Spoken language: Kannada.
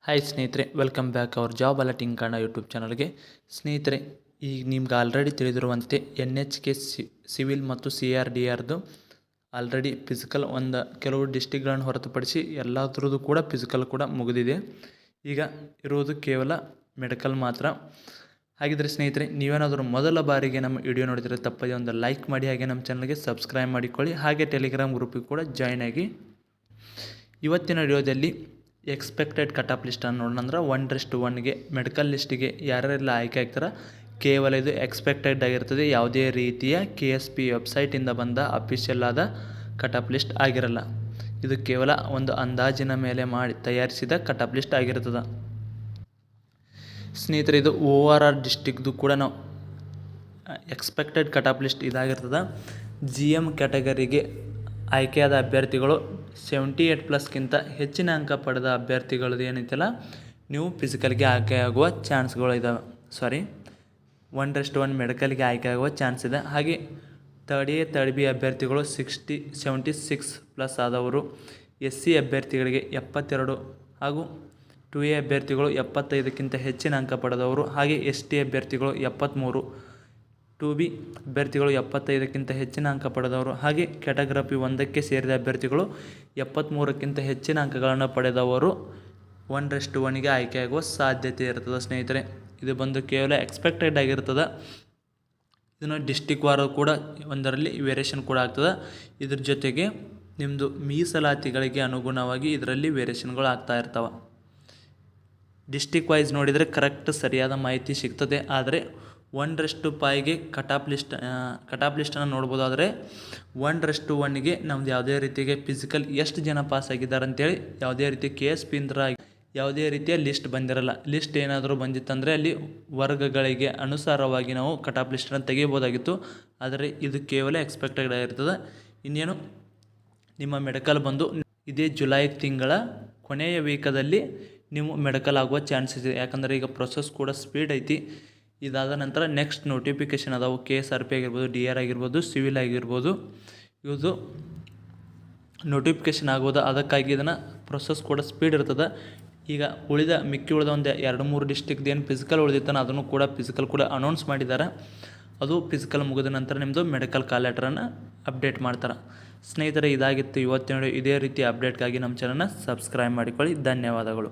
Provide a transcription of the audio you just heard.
ಹಾಯ್ ಸ್ನೇಹಿತರೆ, welcome back our job alerting Kannada YouTube ಚಾನಲ್ಗೆ. ಸ್ನೇಹಿತರೆ, ಈಗ ನಿಮ್ಗೆ ಆಲ್ರೆಡಿ ತಿಳಿದಿರುವಂತೆ NHK ಸಿವಿಲ್ ಮತ್ತು CRDRದು ಆಲ್ರೆಡಿ ಫಿಸಿಕಲ್ ಕೆಲವು ಡಿಸ್ಟಿಕ್ಗಳನ್ನು ಹೊರತುಪಡಿಸಿ ಎಲ್ಲದರದ್ದು ಕೂಡ ಫಿಸಿಕಲ್ ಕೂಡ ಮುಗಿದಿದೆ. ಈಗ ಇರುವುದು ಕೇವಲ ಮೆಡಿಕಲ್ ಮಾತ್ರ. ಹಾಗಿದ್ರೆ ಸ್ನೇಹಿತರೆ, ನೀವೇನಾದರೂ ಮೊದಲ ಬಾರಿಗೆ ನಮ್ಮ ವಿಡಿಯೋ ನೋಡಿದರೆ ತಪ್ಪದೆ ಒಂದು ಲೈಕ್ ಮಾಡಿ, ಹಾಗೆ ನಮ್ಮ ಚಾನಲ್ಗೆ ಸಬ್ಸ್ಕ್ರೈಬ್ ಮಾಡಿಕೊಳ್ಳಿ, ಹಾಗೆ ಟೆಲಿಗ್ರಾಮ್ ಗ್ರೂಪಿಗೆ ಕೂಡ ಜಾಯ್ನ್ ಆಗಿ. ಇವತ್ತಿನ ವಿಡಿಯೋದಲ್ಲಿ ಎಕ್ಸ್ಪೆಕ್ಟೆಡ್ ಕಟ್ ಆಫ್ ಲಿಸ್ಟನ್ನು ನೋಡೋಣ. ಅಂದ್ರೆ 1:1ಗೆ ಮೆಡಿಕಲ್ ಲಿಸ್ಟಿಗೆ ಯಾರೆಲ್ಲ ಆಯ್ಕೆ ಆಗ್ತಾರೆ, ಕೇವಲ ಇದು ಎಕ್ಸ್ಪೆಕ್ಟೆಡ್ ಆಗಿರ್ತದೆ. ಯಾವುದೇ ರೀತಿಯ KSP ವೆಬ್ಸೈಟಿಂದ ಬಂದ ಅಫಿಷಿಯಲ್ ಆದ ಕಟ್ ಆಫ್ ಲಿಸ್ಟ್ ಆಗಿರಲ್ಲ. ಇದು ಕೇವಲ ಒಂದು ಅಂದಾಜಿನ ಮೇಲೆ ಮಾಡಿ ತಯಾರಿಸಿದ ಕಟ್ ಆಫ್ ಲಿಸ್ಟ್ ಆಗಿರ್ತದೆ. ಸ್ನೇಹಿತರೆ, ಇದು ORR ಡಿಸ್ಟಿಕ್ದು ಕೂಡ ನಾವು ಎಕ್ಸ್ಪೆಕ್ಟೆಡ್ ಕಟ್ ಆಫ್ ಲಿಸ್ಟ್ ಇದಾಗಿರ್ತದೆ. GM ಕ್ಯಾಟಗರಿಗೆ ಆಯ್ಕೆಯಾದ ಅಭ್ಯರ್ಥಿಗಳು 78+ಗಿಂತ ಹೆಚ್ಚಿನ ಅಂಕ ಪಡೆದ ಅಭ್ಯರ್ಥಿಗಳದ್ದು ಏನೈತಲ್ಲ, ನೀವು ಫಿಸಿಕಲ್ಗೆ ಆಯ್ಕೆಯಾಗುವ ಚಾನ್ಸ್ಗಳು ಇದ್ದಾವೆ. 1:1 ಮೆಡಿಕಲ್ಗೆ ಆಯ್ಕೆಯಾಗುವ ಚಾನ್ಸ್ ಇದೆ. ಹಾಗೆ ಥರ್ಡ್ A ಥರ್ಡ್ B ಅಭ್ಯರ್ಥಿಗಳು 76+ ಆದವರು, SC ಅಭ್ಯರ್ಥಿಗಳಿಗೆ 72 ಹಾಗೂ 2A ಅಭ್ಯರ್ಥಿಗಳು 75ಕ್ಕಿಂತ ಹೆಚ್ಚಿನ ಅಂಕ ಪಡೆದವರು, ಹಾಗೆ ST ಅಭ್ಯರ್ಥಿಗಳು 73, 2B ಅಭ್ಯರ್ಥಿಗಳು 75ಕ್ಕಿಂತ ಹೆಚ್ಚಿನ ಅಂಕ ಪಡೆದವರು, ಹಾಗೆ ಕ್ಯಾಟಗರಪಿ 1ಕ್ಕೆ ಸೇರಿದ ಅಭ್ಯರ್ಥಿಗಳು 73ಕ್ಕಿಂತ ಹೆಚ್ಚಿನ ಅಂಕಗಳನ್ನು ಪಡೆದವರು 1:1ಗೆ ಆಯ್ಕೆಯಾಗುವ ಸಾಧ್ಯತೆ ಇರ್ತದೆ. ಸ್ನೇಹಿತರೆ, ಇದು ಬಂದು ಕೇವಲ ಎಕ್ಸ್ಪೆಕ್ಟೆಡ್ ಆಗಿರ್ತದೆ. ಇದನ್ನು ಡಿಸ್ಟಿಕ್ ವಾರ ಕೂಡ ಒಂದರಲ್ಲಿ ವೇರಿಯೇಷನ್ ಕೂಡ ಆಗ್ತದೆ. ಇದ್ರ ಜೊತೆಗೆ ನಿಮ್ಮದು ಮೀಸಲಾತಿಗಳಿಗೆ ಅನುಗುಣವಾಗಿ ಇದರಲ್ಲಿ ವೇರಿಯೇಷನ್ಗಳು ಆಗ್ತಾ ಇರ್ತವೆ. ಡಿಸ್ಟಿಕ್ ವೈಸ್ ನೋಡಿದರೆ ಕರೆಕ್ಟ್ ಸರಿಯಾದ ಮಾಹಿತಿ ಸಿಗ್ತದೆ. ಆದರೆ 1:5ಗೆ ಕಟ್ ಆಫ್ ಲಿಸ್ಟನ್ನು ನೋಡ್ಬೋದು. ಆದರೆ 1:1ಗೆ ನಮ್ದು ಯಾವುದೇ ರೀತಿಗೆ ಫಿಸಿಕಲ್ ಎಷ್ಟು ಜನ ಪಾಸ್ ಆಗಿದ್ದಾರೆ ಅಂತೇಳಿ ಯಾವುದೇ ರೀತಿ KSP ಯಾವುದೇ ರೀತಿಯ ಲಿಸ್ಟ್ ಬಂದಿರಲ್ಲ. ಲಿಸ್ಟ್ ಏನಾದರೂ ಬಂದಿತ್ತಂದರೆ ಅಲ್ಲಿ ವರ್ಗಗಳಿಗೆ ಅನುಸಾರವಾಗಿ ನಾವು ಕಟ್ ಆಫ್ ಲಿಸ್ಟನ್ನು ತೆಗಿಬೋದಾಗಿತ್ತು. ಆದರೆ ಇದು ಕೇವಲ ಎಕ್ಸ್ಪೆಕ್ಟೆಡ್ ಆಗಿರ್ತದೆ. ಇನ್ನೇನು ನಿಮ್ಮ ಮೆಡಿಕಲ್ ಬಂದು ಇದೇ ಜುಲೈ ತಿಂಗಳ ಕೊನೆಯ ವೀಕದಲ್ಲಿ ನೀವು ಮೆಡಿಕಲ್ ಆಗುವ ಚಾನ್ಸಸ್ ಇದೆ. ಯಾಕಂದರೆ ಈಗ ಪ್ರೊಸೆಸ್ ಕೂಡ ಸ್ಪೀಡ್ ಐತಿ. ಇದಾದ ನಂತರ ನೆಕ್ಸ್ಟ್ ನೋಟಿಫಿಕೇಷನ್ ಅದಾವು. KSRP ಆಗಿರ್ಬೋದು, DR ಆಗಿರ್ಬೋದು, ಸಿವಿಲ್ ಆಗಿರ್ಬೋದು, ಇವುದು ನೋಟಿಫಿಕೇಷನ್ ಆಗ್ಬೋದು. ಅದಕ್ಕಾಗಿ ಇದನ್ನು ಪ್ರೊಸೆಸ್ ಕೂಡ ಸ್ಪೀಡ್ ಇರ್ತದೆ. ಈಗ ಮಿಕ್ಕಿ ಉಳಿದ ಒಂದು 2-3 ಡಿಸ್ಟಿಕ್ದು ಏನು ಫಿಸಿಕಲ್ ಉಳಿದಿತ್ತಾನ ಅದನ್ನು ಕೂಡ ಫಿಸಿಕಲ್ ಕೂಡ ಅನೌನ್ಸ್ ಮಾಡಿದ್ದಾರೆ. ಅದು ಫಿಸಿಕಲ್ ಮುಗಿದ ನಂತರ ನಿಮ್ಮದು ಮೆಡಿಕಲ್ ಕಾಲ್ ಲೆಟರನ್ನು ಅಪ್ಡೇಟ್ ಮಾಡ್ತಾರೆ. ಸ್ನೇಹಿತರೆ, ಇದಾಗಿತ್ತು ಇವತ್ತಿನ ವಿಡಿಯೋ. ಇದೇ ರೀತಿ ಅಪ್ಡೇಟ್ಗಾಗಿ ನಮ್ಮ ಚಾನಲ್ನ ಸಬ್ಸ್ಕ್ರೈಬ್ ಮಾಡಿಕೊಳ್ಳಿ. ಧನ್ಯವಾದಗಳು.